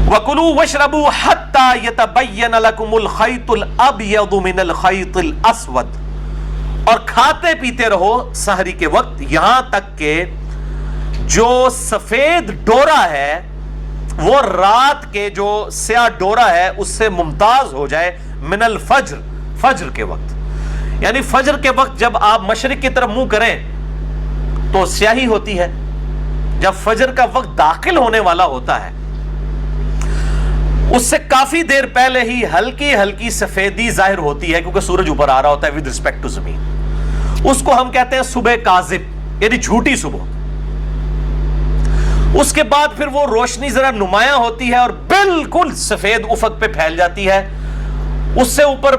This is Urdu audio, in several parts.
وَكُلُوا وَاشْرَبُوا حَتَّى يَتَبَيَّنَ لَكُمُ الْخَيْطُ الْأَبْيَضُ مِنَ الْخَيْطِ الْأَسْوَدِ، اور کھاتے پیتے رہو سحری کے وقت یہاں تک کہ جو سفید ڈورا ہے وہ رات کے جو سیاہ ڈورا ہے اس سے ممتاز ہو جائے، من الفجر، فجر کے وقت. یعنی فجر کے وقت جب آپ مشرق کی طرف منہ کریں تو سیاہی ہوتی ہے، جب فجر کا وقت داخل ہونے والا ہوتا ہے اس سے کافی دیر پہلے ہی ہلکی ہلکی سفیدی ظاہر ہوتی ہے، کیونکہ سورج اوپر آ رہا ہوتا ہے ود رسپیکٹ ٹو زمین. اس کو ہم کہتے ہیں صبح کاذب، یعنی جھوٹی صبح. اس کے بعد پھر وہ روشنی ذرا نمایاں ہوتی ہے اور بالکل سفید افق پہ پھیل جاتی ہے، اس سے اوپر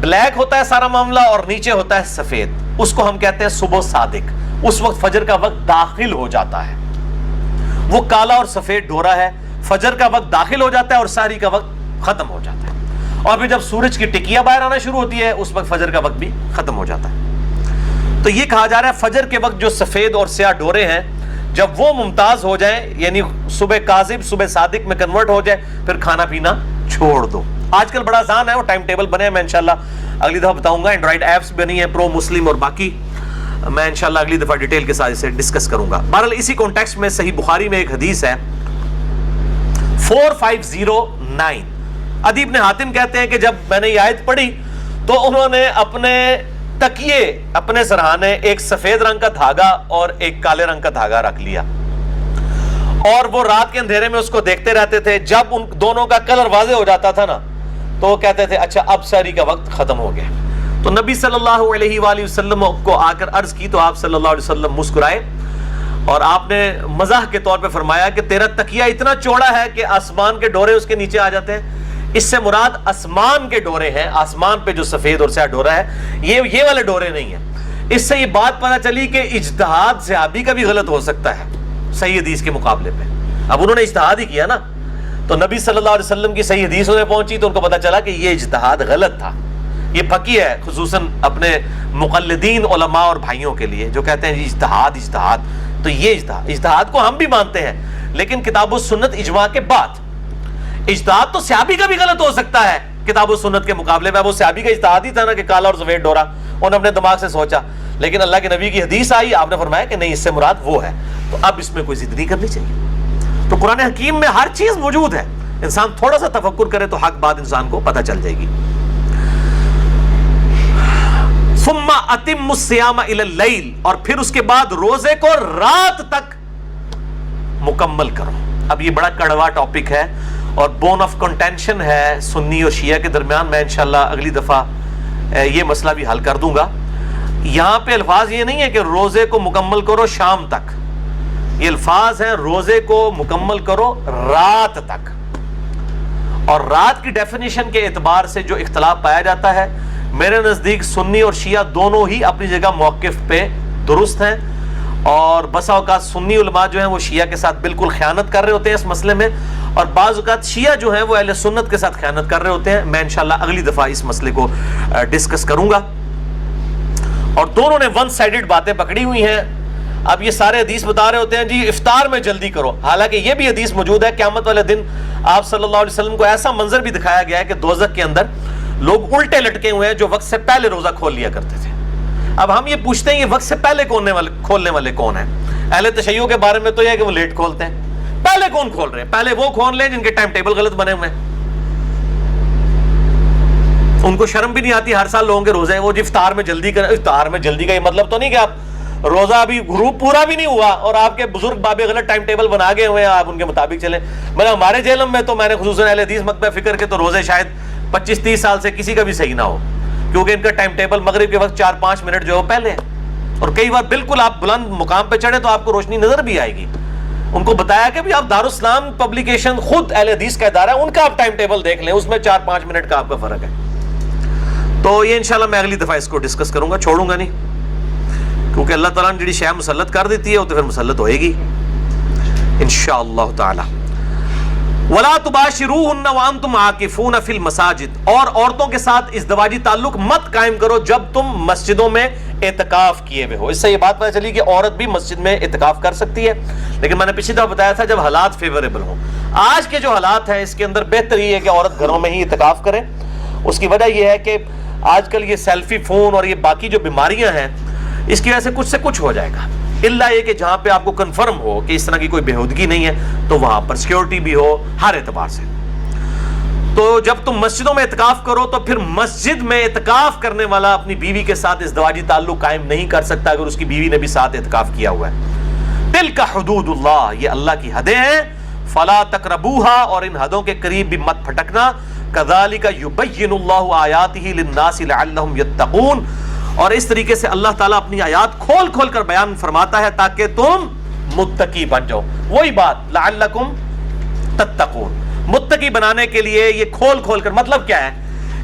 بلیک ہوتا ہے سارا معاملہ اور نیچے ہوتا ہے سفید. اس کو ہم کہتے ہیں صبح صادق. اس وقت فجر کا وقت داخل ہو جاتا ہے، وہ کالا اور سفید ڈورا ہے، فجر کا وقت داخل ہو جاتا ہے اور سحری کا وقت ختم ہو جاتا ہے. اور پھر جب سورج کی ٹکیا باہر آنا شروع ہوتی ہے اس وقت فجر کا وقت بھی ختم ہو جاتا ہے. تو یہ کہا جا رہا ہے فجر کے وقت جو سفید اور سیاہ ڈورے ہیں جب وہ ممتاز ہو جائیں، یعنی صبح کاذب صبح صادق میں کنورٹ ہو جائے، پھر کھانا پینا چھوڑ دو. آج کل بڑا آسان ہے، وہ ٹائم ٹیبل بنے ہیں، میں انشاءاللہ اگلی دفعہ بتاؤں گا. اینڈرائڈ ایپس بنی ہیں، پرو مسلم اور باقی، میں انشاءاللہ اگلی دفعہ ڈیٹیل کے ساتھ اسے ڈسکس کروں گا. بہرحال اسی کانٹیکسٹ میں صحیح بخاری میں ایک حدیث ہے 4509. عدی بن حاتم کہتے ہیں کہ جب میں نے یہ آیت پڑھی تو انہوں نے اپنے تکیے، اپنے سرہانے، ایک سفید رنگ کا دھاگا اور ایک کالے رنگ کا دھاگا رکھ لیا اور وہ رات کے اندھیرے میں اس کو دیکھتے رہتے تھے. جب ان دونوں کا کلر واضح ہو جاتا تھا نا تو وہ کہتے تھے اچھا اب سحری کا وقت ختم ہو گیا. تو نبی صلی اللہ علیہ وآلہ وسلم کو آ کر عرض کی تو آپ صلی اللہ علیہ وسلم مسکرائے اور آپ نے مزاح کے طور پہ فرمایا کہ تیرا تکیہ اتنا چوڑا ہے کہ آسمان کے ڈورے اس کے نیچے آ جاتے ہیں. اس سے مراد آسمان کے ڈورے ہیں، آسمان پہ جو سفید اور سیاہ ڈورا ہے یہ والے ڈورے نہیں ہیں. اس سے یہ بات پتہ چلی کہ اجتہاد صحابی کا بھی غلط ہو سکتا ہے صحیح حدیث کے مقابلے پہ. اب انہوں نے اجتہاد ہی کیا نا، تو نبی صلی اللہ علیہ وسلم کی صحیح حدیث انہیں پہنچی تو ان کو پتہ چلا کہ یہ اجتہاد غلط تھا. یہ پکی ہے خصوصاً اپنے مقلدین علماء اور بھائیوں کے لیے جو کہتے ہیں جی اجتہاد. تو یہ اجتہاد کو ہم بھی مانتے ہیں لیکن کتاب و سنت اجماع کے بعد. اجتہاد تو صحابی کا بھی غلط ہو سکتا ہے کتاب و سنت کے مقابلے میں. وہ صحابی کا اجتہاد ہی تھا نا کہ کالا اور سفید ڈورا، انہوں نے اپنے دماغ سے سوچا، لیکن اللہ کے نبی کی حدیث آئی، آپ نے فرمایا کہ نہیں اس سے مراد وہ ہے. تو اب اس میں کوئی ضد نہیں کرنی چاہیے. تو قرآن حکیم میں ہر چیز موجود ہے، انسان تھوڑا سا تفکر کرے تو حق بات انسان کو پتہ چل جائے گی. ثم اتم الصیام الی اللیل، اور پھر اس کے بعد روزے کو رات تک مکمل کرو. اب یہ بڑا کڑوا ٹاپک ہے اور بون آف کنٹینشن ہے سنی اور شیعہ کے درمیان. میں انشاءاللہ اگلی دفعہ یہ مسئلہ بھی حل کر دوں گا. یہاں پہ الفاظ یہ نہیں ہے کہ روزے کو مکمل کرو شام تک، یہ الفاظ ہیں روزے کو مکمل کرو رات تک. اور رات کی ڈیفینیشن کے اعتبار سے جو اختلاف پایا جاتا ہے، میرے نزدیک سنی اور شیعہ دونوں ہی اپنی جگہ موقف پہ درست ہیں. اور بسا اوقات سنی علماء جو ہیں وہ شیعہ کے ساتھ بالکل خیانت کر رہے ہوتے ہیں اس مسئلے میں، اور بعض اوقات شیعہ جو ہیں وہ اہل سنت کے ساتھ خیانت کر رہے ہوتے ہیں. میں انشاءاللہ اگلی دفعہ اس مسئلے کو ڈسکس کروں گا. اور دونوں نے ون سائیڈڈ باتیں پکڑی ہوئی ہیں. اب یہ سارے حدیث بتا رہے ہوتے ہیں جی افطار میں جلدی کرو، حالانکہ یہ بھی حدیث موجود ہے قیامت والے دن آپ صلی اللہ علیہ وسلم کو ایسا منظر بھی دکھایا گیا ہے کہ دوزخ کے اندر لوگ الٹے لٹکے ہوئے ہیں جو وقت سے پہلے روزہ کھول لیا کرتے تھے. اب ہم یہ پوچھتے ہیں یہ وقت سے پہلے کھولنے والے کون ہیں؟ اہل تشیع کے بارے میں تو یہ ہے کہ وہ لیٹ کھولتے ہیں. پہلے کون کھول رہے ہیں؟ پہلے وہ کھول لیں جن کے ٹائم ٹیبل غلط بنے ہوئے ہیں. ان کو شرم بھی نہیں آتی، ہر سال لوگوں کے روزے ہیں وہ جی افطار میں جلدی کریں. افطار میں جلدی کا یہ مطلب تو نہیں کہ آپ روزہ ابھی غروب پورا بھی نہیں ہوا اور آپ کے بزرگ بابے غلط ٹائم ٹیبل بنا گئے ہوئے ہیں، آپ ان کے مطابق چلیں. مطلب ہمارے جیلم میں تو میں نے خصوصاً اہل حدیث مکتبہ فکر کے تو روزے شاید 25-30 سال سے کسی کا بھی صحیح نہ ہو، کیونکہ ان کا ٹائم ٹیبل مغرب کے وقت 4-5 منٹ جو ہے پہلے ہے. اور کئی بار بالکل آپ بلند مقام پہ چڑھے تو آپ کو روشنی نظر بھی آئے گی. ان کو بتایا کہ بھی آپ دارالاسلام پبلیکیشن خود اہل حدیث کا ادارہ ہے، ان کا آپ ٹائم ٹیبل دیکھ لیں، اس میں 4-5 منٹ کا آپ کا فرق ہے. تو یہ انشاءاللہ میں اگلی دفعہ اس کو ڈسکس کروں گا، چھوڑوں گا نہیں، کیونکہ اللہ تعالیٰ نے جڑی شے مسلط کر دیتی ہے وہ تو پھر مسلط ہوئے گی انشاءاللہ تعالی. وَلَا تُبَاشِرُوهُنَّ وَأَنْتُمْ عَاكِفُونَ فِي الْمَسَاجِدِ، اور عورتوں کے ساتھ ازدواجی تعلق مت قائم کرو جب تم مسجدوں میں اعتکاف کیے ہوئے ہو. اس سے یہ بات پتہ چلی کہ عورت بھی مسجد میں اعتکاف کر سکتی ہے, لیکن میں نے پچھلی دفعہ بتایا تھا جب حالات فیوریبل ہوں. آج کے جو حالات ہیں اس کے اندر بہتر یہ ہے کہ عورت گھروں میں ہی اعتکاف کرے. اس کی وجہ یہ ہے کہ آج کل یہ سیلفی فون اور یہ باقی جو بیماریاں ہیں اس کی وجہ سے کچھ ہو جائے گا, الا یہ کہ جہاں پہ آپ کو کنفرم ہو کہ اس طرح کی کوئی بےہودگی نہیں ہے تو وہاں پر سیکیورٹی بھی ہو ہر اعتبار سے. تو جب تم مسجدوں میں اعتکاف کرو تو پھر مسجد میں اعتکاف کرنے والا اپنی بیوی کے ساتھ ازدواجی تعلق قائم نہیں کر سکتا اگر اس کی بیوی نے بھی ساتھ اعتکاف کیا ہوا ہے. تلک حدود اللہ, یہ اللہ کی حدیں ہیں. فلا تقربوها, اور ان حدوں کے قریب بھی مت پھٹکنا. کذالک یبین اللہ آیاتہ للناس لعلہم یتقون, اور اس طریقے سے اللہ تعالیٰ اپنی آیات کھول کھول کر بیان فرماتا ہے تاکہ تم متقی بن جاؤ. وہی بات لعلکم تتقون, متقی بنانے کے لیے یہ کھول کھول کر. مطلب کیا ہے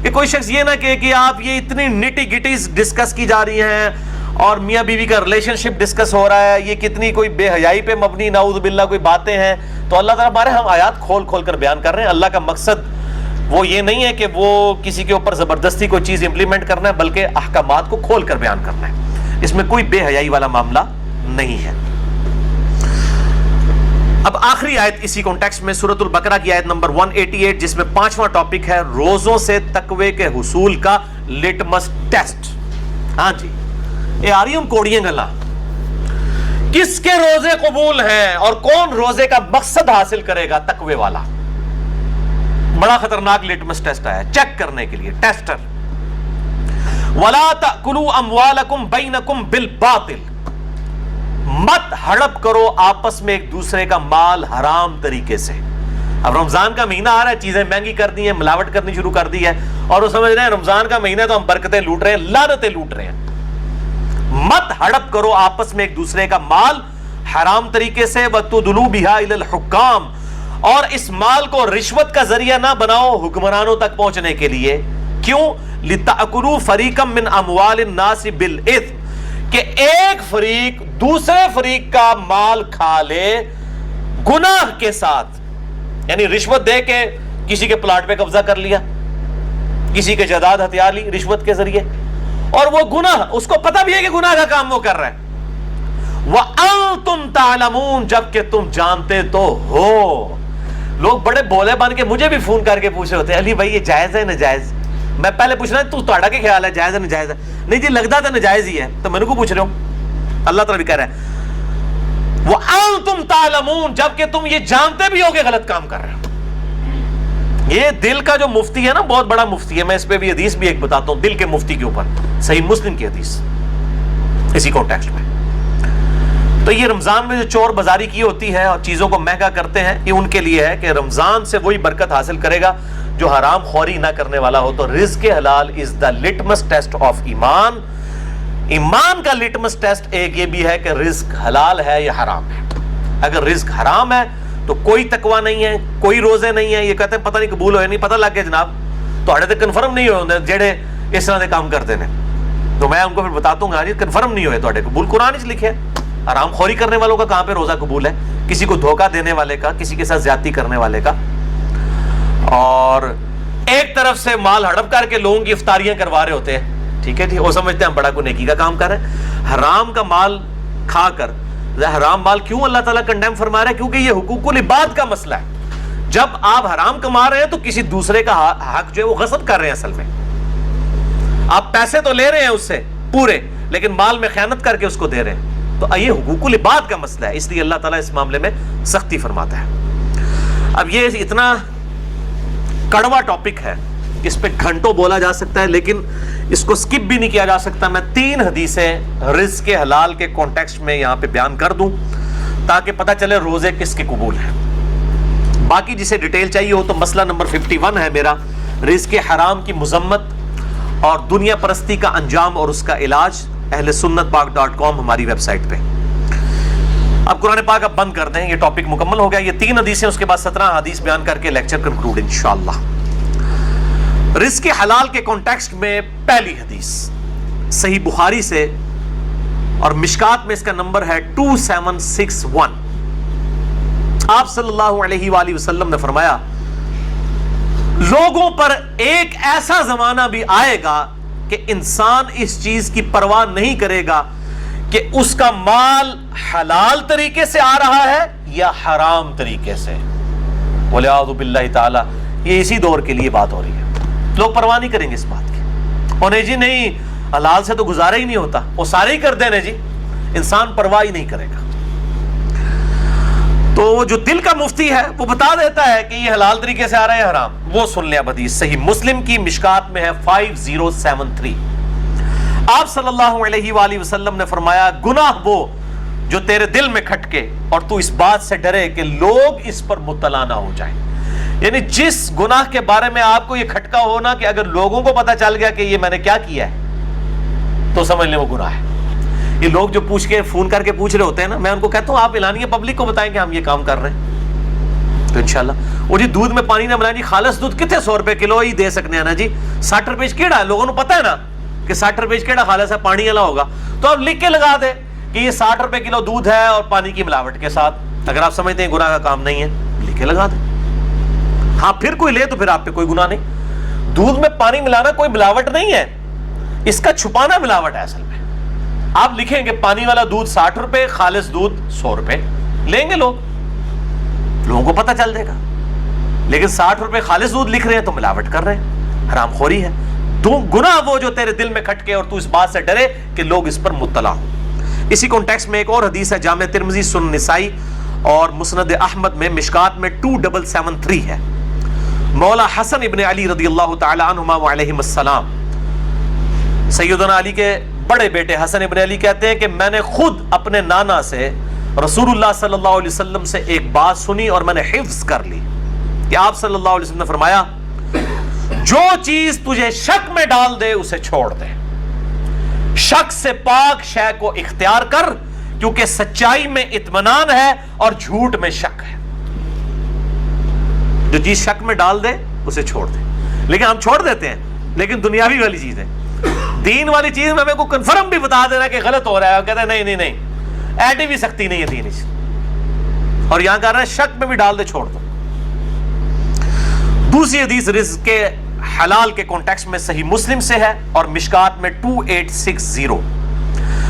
کہ کوئی شخص یہ نہ کہے کہ آپ یہ اتنی نٹی گٹیز ڈسکس کی جا رہی ہیں اور میاں بیوی کا ریلیشن شپ ڈسکس ہو رہا ہے, یہ کتنی کوئی بے حیائی پہ مبنی نعوذ باللہ کوئی باتیں ہیں. تو اللہ تعالیٰ ہمارے ہم آیات کھول کھول کر بیان کر رہے ہیں. اللہ کا مقصد وہ یہ نہیں ہے کہ وہ کسی کے اوپر زبردستی کوئی چیز امپلیمنٹ کرنا ہے, بلکہ احکامات کو کھول کر بیان کرنا ہے. اس میں کوئی بے حیائی والا معاملہ نہیں ہے. اب آخری آیت اسی کانٹیکسٹ میں سورۃ البقرہ کی آیت نمبر 188 جس میں 5واں ٹاپک ہے روزوں سے تقوی کے حصول کا لٹمس ٹیسٹ. ہاں جی, یہ آ رہی ہم کوڑیاں گلا, کس کے روزے قبول ہیں اور کون روزے کا مقصد حاصل کرے گا؟ تقوی والا. بڑا خطرناک لٹمس ٹیسٹ آیا چیک کرنے کے لیے, ٹیسٹر. وَلَا تَأْكُلُوا أَمْوَالَكُمْ بَيْنَكُمْ بِالْبَاطِلِ, مت ہڑپ کرو آپس میں ایک دوسرے کا مال حرام طریقے سے. اب رمضان کا مہینہ آ رہا ہے, چیزیں مہنگی کر دی ہیں, ملاوٹ کرنی شروع کر دی ہے, اور وہ سمجھ رہے ہیں رمضان کا مہینہ تو ہم برکتیں لوٹ رہے ہیں, لعنتیں لوٹ رہے ہیں. مت ہڑپ کرو آپس میں ایک دوسرے کا مال حرام طریقے سے. وَتُدْلُوا بِهَا إِلَى الْحُكَّامِ, اور اس مال کو رشوت کا ذریعہ نہ بناؤ حکمرانوں تک پہنچنے کے لیے. کیوں؟ لِتَأْكُلُوا فَرِيقًا مِّنْ أَمْوَالِ النَّاسِ بِالْإِثْمِ, کہ ایک فریق دوسرے فریق کا مال کھا لے گناہ کے ساتھ. یعنی رشوت دے کے کسی کے پلاٹ پہ قبضہ کر لیا, کسی کے جائیداد ہتھیار لی رشوت کے ذریعے, اور وہ گناہ اس کو پتہ بھی ہے کہ گناہ کا کام وہ کر رہا ہے. وَأَنْتُمْ تَعْلَمُونَ, جبکہ تم جانتے تو ہو. لوگ بڑے بولے بن کے مجھے بھی فون کر کے پوچھ رہے ہوتے ہیں علی بھائی یہ جائز ہے ناجائز. میں پہلے پوچھ رہا ہوں تہاڈا کیا خیال ہے, جائز ہے ناجائز ہے؟ نہیں جی لگتا تو ناجائز ہی ہے, تو میں نے کو پوچھ رہا ہوں. اللہ تعالیٰ بھی کہہ رہا ہے وَأَنْتُمْ تَعْلَمُونَ, جبکہ تم یہ جانتے بھی ہو کہ غلط کام کر رہے ہو. یہ دل کا جو مفتی ہے نا, بہت بڑا مفتی ہے, میں اس پہ بھی حدیث بھی ایک بتاتا ہوں دل کے مفتی کے اوپر, صحیح مسلم کی حدیث اسی کانٹیکسٹ میں. تو یہ رمضان میں جو چور بازاری کی ہوتی ہے اور چیزوں کو مہنگا کرتے ہیں, یہ ان کے لیے ہے کہ رمضان سے وہی برکت حاصل کرے گا جو حرام خوری نہ کرنے والا ہو. تو رزق حلال از دا لٹمس ٹیسٹ آف ایمان. ایمان کا لٹمس ٹیسٹ ایک یہ بھی ہے کہ رزق حلال ہے یا حرام ہے. اگر رزق حرام ہے تو کوئی تقوی نہیں ہے, کوئی روزے نہیں ہیں. یہ کہتے ہیں پتہ نہیں قبول ہوئے, نہیں پتہ لگ گیا جناب, تو اڑے تو کنفرم نہیں ہوئے جڑے اس طرح کے کام کرتے ہیں. تو میں ان کو پھر بتاتا ہوں گا کنفرم نہیں ہوئے تو قبول. قرآن اس لکھے حرام خوری کرنے والوں کا کہاں پہ روزہ قبول ہے, کسی کو دھوکہ دینے والے کا, کسی کے ساتھ زیادتی کرنے والے کا. اور ایک طرف سے مال ہڑپ کر کے لوگوں کی افطاریاں کروا رہے ہوتے ہیں, ٹھیک ہے جی, وہ سمجھتے ہیں ہم بڑا کوئی نیکی کا کام کر رہے ہیں. حرام کا مال کھا کر, حرام مال کیوں اللہ تعالیٰ کنڈیم فرما رہا ہے؟ کیونکہ یہ حقوق العباد کا مسئلہ ہے. جب آپ حرام کما رہے ہیں تو کسی دوسرے کا حق جو ہے وہ غصب کر رہے ہیں. اصل میں آپ پیسے تو لے رہے ہیں اس سے پورے, لیکن مال میں خیانت کر کے اس کو دے رہے ہیں. تو یہ حقوق العباد کا مسئلہ ہے, اس لیے اللہ تعالیٰ اس معاملے میں سختی فرماتا ہے. اب یہ اتنا کڑوا ٹاپک ہے, اس پہ گھنٹوں بولا جا سکتا ہے, لیکن اس کو سکپ بھی نہیں کیا جا سکتا. میں 3 حدیثیں رزق حلال کے کانٹیکسٹ میں یہاں پہ بیان کر دوں تاکہ پتہ چلے روزے کس کے قبول ہیں. باقی جسے ڈیٹیل چاہیے ہو تو مسئلہ نمبر 51 ہے میرا, رزق حرام کی مذمت اور دنیا پرستی کا انجام اور اس کا علاج, اہل سنت پاک .com ہماری ویب سائٹ پہ. اب قرآن پاک اب بند کر دیں, یہ ٹاپک مکمل ہو گیا. یہ 3 حدیثیں, اس کے بعد 17 حدیث بیان کر کے لیکچر کنکلوڈ انشاءاللہ. رزق حلال کے کانٹیکسٹ میں پہلی حدیث صحیح بخاری سے, اور مشکات میں اس کا نمبر ہے 2761. آپ صلی اللہ علیہ وآلہ وسلم نے فرمایا لوگوں پر ایک ایسا زمانہ بھی آئے گا کہ انسان اس چیز کی پرواہ نہیں کرے گا کہ اس کا مال حلال طریقے سے آ رہا ہے یا حرام طریقے سے. وَلِعَوْذُ بِاللَّهِ تعالیٰ, یہ اسی دور کے لیے بات ہو رہی ہے. لوگ پرواہ نہیں کریں گے اس بات کی, اور نہیں جی نہیں حلال سے تو گزارا ہی نہیں ہوتا, وہ سارے ہی کر دینے جی, انسان پرواہ ہی نہیں کرے گا. تو وہ جو دل کا مفتی ہے وہ بتا دیتا ہے کہ یہ حلال طریقے سے آ رہا ہے حرام. وہ سن لیں اب حدیث, صحیح مسلم کی مشکات میں ہے 5073. آپ صلی اللہ علیہ وآلہ وسلم نے فرمایا, گناہ وہ جو تیرے دل میں کھٹکے اور تو اس بات سے ڈرے کہ لوگ اس پر مطلع نہ ہو جائیں. یعنی جس گناہ کے بارے میں آپ کو یہ کھٹکا ہونا کہ اگر لوگوں کو پتا چل گیا کہ یہ میں نے کیا کیا ہے تو سمجھ لیں وہ گناہ ہے. یہ لوگ جو پوچھ کے فون کر کے پوچھ رہے ہوتے ہیں نا, میں ان کو کہتا ہوں آپ اعلانیہ پبلک کو بتائیں کہ ہم یہ کام کر رہے ہیں تو انشاءاللہ. وہ جی دودھ میں پانی نہ ملائیں جی, خالص دودھ کتنے 100 روپے کلو ہی دے سکتے ہیں نا جی, 60 روپے کیڑا ہے, لوگوں کو پتا ہے نا کہ 60 روپے کیڑا خالص ہے, پانی والا ہوگا, تو آپ لکھ کے لگا دیں کہ یہ 60 روپے کلو دودھ ہے اور پانی کی ملاوٹ کے ساتھ. اگر آپ سمجھتے ہیں گناہ کا کام نہیں ہے لکھ کے لگا دیں. ہاں پھر کوئی لے تو پھر آپ پہ کوئی گناہ نہیں. دودھ میں پانی ملانا کوئی ملاوٹ نہیں ہے, اس کا چھپانا ملاوٹ ہے اصل میں. آپ لکھیں گے پانی والا دودھ 60 روپے, خالص دودھ 100 روپے, لیں گے لوگوں کو پتہ چل جائے گا. لیکن 60 روپے خالص دودھ لکھ رہے ہیں تو ملاوٹ کر رہے ہیں, حرام خوری ہے. گناہ وہ جو تیرے دل میں کھٹکے اور تو اس بات سے ڈرے کہ لوگ اس پر مطلع ہوں. اسی کانٹیکسٹ میں ایک اور حدیث ہے, جامع ترمذی, سنن نسائی اور مسند احمد میں مشکات میں 2773 ہے. مولا حسن ابن علی رضی اللہ تعالی عنہما وعلیہم السلام, سیدنا علی کے بڑے بیٹے حسن ابن علی کہتے ہیں کہ میں نے خود اپنے نانا سے رسول اللہ صلی اللہ علیہ وسلم سے ایک بات سنی اور میں نے حفظ کر لی کہ آپ صلی اللہ علیہ وسلم نے فرمایا, جو چیز تجھے شک میں ڈال دے اسے چھوڑ دے, شک سے پاک شے کو اختیار کر, کیونکہ سچائی میں اطمینان ہے اور جھوٹ میں شک ہے. جو چیز شک میں ڈال دے اسے چھوڑ دے. لیکن ہم چھوڑ دیتے ہیں, لیکن دنیاوی والی چیز ہے. دین والی چیز میں ہمیں کو کنفرم بھی بتا دینا کہ غلط ہو رہا ہے, کہتے ہیں نہیں نہیں نہیں ایڈی بھی سختی نہیں ہے دین, اور یہاں کہہ رہا ہے شک میں بھی ڈال دے چھوڑ دو. دوسری حدیث رزق کے حلال کے کانٹیکسٹ میں صحیح مسلم سے ہے اور مشکات میں 2860.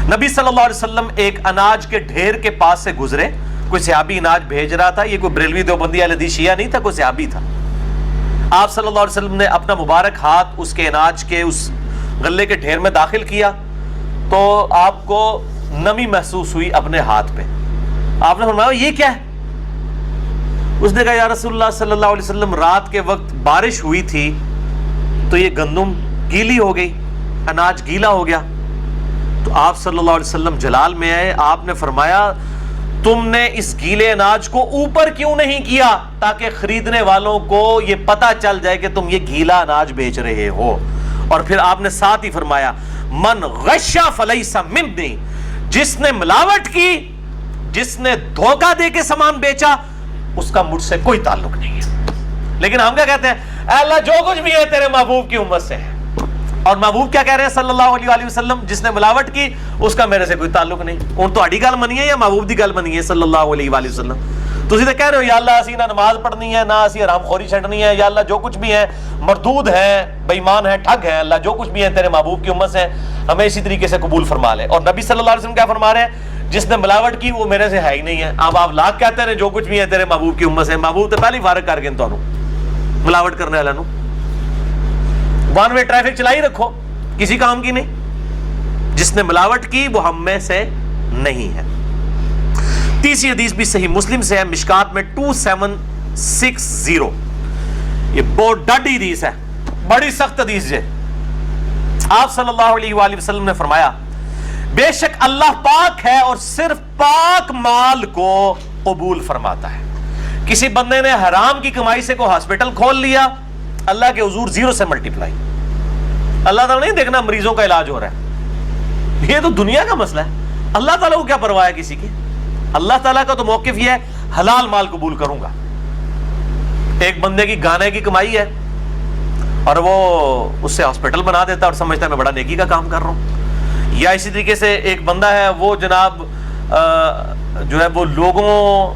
نبی صلی اللہ علیہ وسلم ایک اناج کے ڈھیر کے پاس سے گزرے, کوئی صحابی اناج بھیج رہا تھا, یہ کوئی بریلوی دیوبندی اہل حدیث شیعہ نہیں تھا, کوئی صحابی تھا. آپ صلی اللہ علیہ وسلم نے اپنا مبارک ہاتھ اس کے اناج کے اس غلے کے ڈھیر میں داخل کیا تو آپ کو نمی محسوس ہوئی اپنے ہاتھ پہ. آپ نے فرمایا یہ کیا ہے؟ اس نے کہا یا رسول اللہ صلی اللہ علیہ وسلم, رات کے وقت بارش ہوئی تھی تو یہ گندم گیلی ہو گئی, اناج گیلا ہو گیا. تو آپ صلی اللہ علیہ وسلم جلال میں آئے, آپ نے فرمایا تم نے اس گیلے اناج کو اوپر کیوں نہیں کیا تاکہ خریدنے والوں کو یہ پتا چل جائے کہ تم یہ گیلا اناج بیچ رہے ہو. اور پھر آپ نے ساتھ ہی فرمایا من غشا فلیس منی, جس نے ملاوٹ کی, جس نے دھوکہ دے کے سامان بیچا, اس کا مجھ سے کوئی تعلق نہیں ہے. لیکن ہم کیا کہتے ہیں, اے اللہ جو کچھ بھی ہے تیرے محبوب کی امت سے ہے, اور محبوب کیا کہہ رہے ہیں صلی اللہ علیہ وسلم, جس نے ملاوٹ کی اس کا میرے سے کوئی تعلق نہیں. اور تو اڑی گل منی ہے یا محبوب دی گل منی ہے صلی اللہ علیہ وسلم. تسی تو کہہ رہے ہو یا اللہ اسی نہ نماز پڑھنی ہے, نہ اسی حرام خوری چھڈنی ہے, یا اللہ جو کچھ بھی ہے مردود ہے, بے ایمان ہے, ٹھگ ہے, اللہ جو کچھ بھی ہے تیرے محبوب کی امت سے, ہمیں اسی طریقے سے قبول فرما لے. اور نبی صلی اللہ علیہ وسلم کیا فرما رہے ہیں, جس نے ملاوٹ کی وہ میرے سے ہے ہی نہیں ہے. اب آپ لاکھ کہتے ہیں جو کچھ بھی ہے تیرے محبوب کی امت سے, محبوب تو پہلے ہی فارغ کر کے تو ملاوٹ کرنے والا نو ون وے ٹریفک چلائی رکھو, کسی کام کی نہیں. جس نے ملاوٹ کی وہ ہم میں سے نہیں ہے. تیسری حدیث بھی صحیح مسلم سے ہے, مشکات میں 2760. یہ بہت ڈاڈی حدیث ہے, بڑی سخت حدیث ہے. آپ صلی اللہ علیہ وآلہ وسلم نے فرمایا بے شک اللہ پاک ہے اور صرف پاک مال کو قبول فرماتا ہے. کسی بندے نے حرام کی کمائی سے کوئی ہاسپٹل کھول لیا, اللہ کے حضور 0 سے ملٹیپلائی. اللہ تعالیٰ نہیں دیکھنا مریضوں کا علاج ہو رہا ہے, یہ تو دنیا کا مسئلہ ہے. اللہ تعالیٰ کو کیا پرواہ ہے کسی کی. اللہ تعالیٰ کا تو موقف یہ ہے حلال مال قبول کروں گا. ایک بندے کی گانے کی کمائی ہے اور وہ اس سے ہاسپٹل بنا دیتا ہے اور سمجھتا ہے میں بڑا نیکی کا کام کر رہا ہوں. یا اسی طریقے سے ایک بندہ ہے وہ جناب جو ہے وہ لوگوں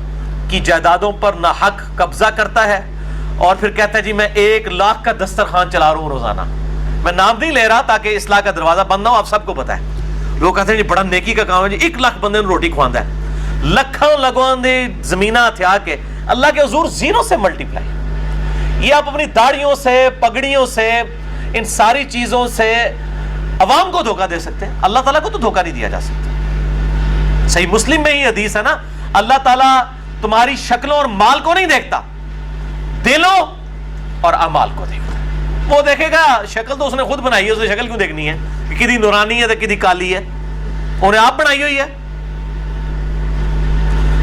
کی جائیدادوں پر ناحق قبضہ کرتا ہے اور پھر کہتا ہے جی میں 1 لاکھ کا دسترخوان چلا رہا ہوں روزانہ. میں نام نہیں لے رہا تاکہ اصلاح کا دروازہ بند نہ ہو, آپ سب کو پتا ہے. لوگ کہتے ہیں جی بڑا نیکی کا کام ہے جی, 1 لاکھ بندے نے روٹی کھواندا ہے, لکھاں لگوان دے زمینہ ہتھیا کے اللہ کے حضور زیرو سے ملٹیپلائی. یہ آپ اپنی داڑھیوں سے, پگڑیوں سے, ان ساری چیزوں سے عوام کو دھوکہ دے سکتے ہیں, اللہ تعالیٰ کو تو دھوکہ نہیں دیا جا سکتا. صحیح مسلم میں ہی حدیث ہے نا, اللہ تعالیٰ تمہاری شکلوں اور مال کو نہیں دیکھتا, دلوں اور اعمال کو دیکھتا. وہ دیکھے گا شکل تو اس نے خود بنائی ہے, اس نے شکل کیوں دیکھنی ہے کہ کدی نورانی ہے تو کدی کالی ہے, انہیں آپ بنائی ہوئی ہے.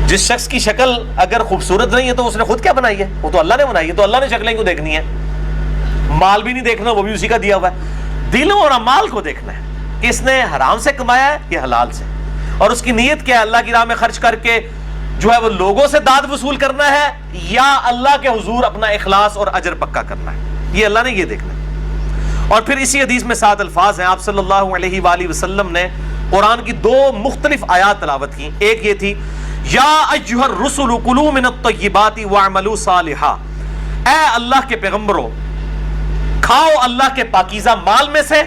جس شخص کی شکل اگر خوبصورت نہیں ہے تو اس نے خود کیا بنائی ہے, وہ تو اللہ نے بنائی ہے, تو اللہ نے شکلیں کیوں دیکھنی ہے. مال بھی نہیں دیکھنا, وہ بھی اسی کا دیا ہوا ہے. دلوں اور اعمال کو دیکھنا ہے کہ اس نے حرام سے کمایا ہے یا حلال سے, اور اس کی نیت کیا ہے, اللہ کی راہ میں خرچ کر کے جو ہے وہ لوگوں سے داد وصول کرنا ہے یا اللہ کے حضور اپنا اخلاص اور اجر پکا کرنا ہے. یہ اللہ نے یہ دیکھنا ہے. اور پھر اسی حدیث میں 7 الفاظ ہیں, آپ صلی اللہ علیہ وآلہ وسلم نے قرآن کی 2 مختلف آیات تلاوت کی. ایک یہ تھی یا ایھا الرسل کلوا من الطیبات واعملوا صالحا, اے اللہ کے پیغمبروں کھاؤ اللہ کے پاکیزہ مال میں سے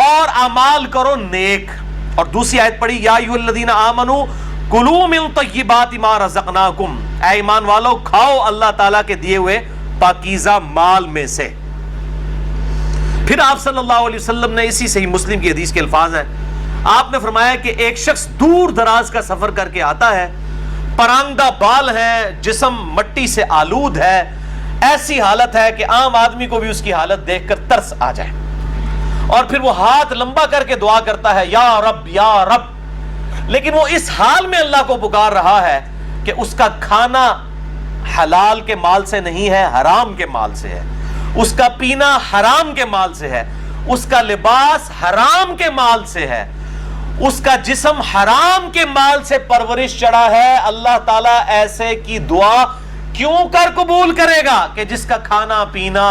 اور اعمال کرو نیک. اور دوسری آیت پڑھی یا ایھا الذین آمنوا کلوا من طیبات ما رزقناکم, اے ایمان والو کھاؤ اللہ تعالیٰ کے دیے ہوئے پاکیزہ مال میں سے. پھر آپ صلی اللہ علیہ وسلم نے اسی صحیح مسلم کی حدیث کے الفاظ ہیں, آپ نے فرمایا کہ ایک شخص دور دراز کا سفر کر کے آتا ہے, پرانگدہ بال ہے, جسم مٹی سے آلود ہے, ایسی حالت ہے کہ عام آدمی کو بھی اس کی حالت دیکھ کر ترس آ جائے, اور پھر وہ ہاتھ لمبا کر کے دعا کرتا ہے یا رب یا رب, لیکن وہ اس حال میں اللہ کو پکار رہا ہے کہ اس کا کھانا حلال کے مال سے نہیں ہے, حرام کے مال سے ہے, اس کا پینا حرام کے مال سے ہے, اس کا لباس حرام کے مال سے ہے, اس کا جسم حرام کے مال سے پرورش چڑھا ہے. اللہ تعالیٰ ایسے کی دعا کیوں کر قبول کرے گا کہ جس کا کھانا پینا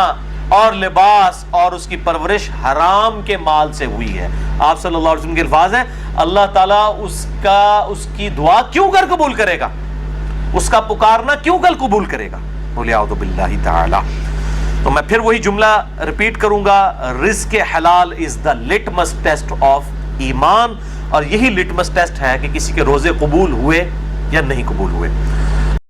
اور لباس اور اس کی پرورش حرام کے مال سے ہوئی ہے. آپ صلی اللہ علیہ وسلم کے الفاظ ہیں اللہ تعالیٰ اس کی دعا کیوں کر قبول کرے گا, اس کا پکارنا کیوں کر قبول کرے گا. بولے اعوذ باللہ تعالی. تو میں پھر وہی جملہ ریپیٹ کروں گا, رزق حلال از دا لٹمس ٹیسٹ آف ایمان, اور یہی لٹمس ٹیسٹ ہے کہ کسی کے روزے قبول ہوئے یا نہیں قبول ہوئے.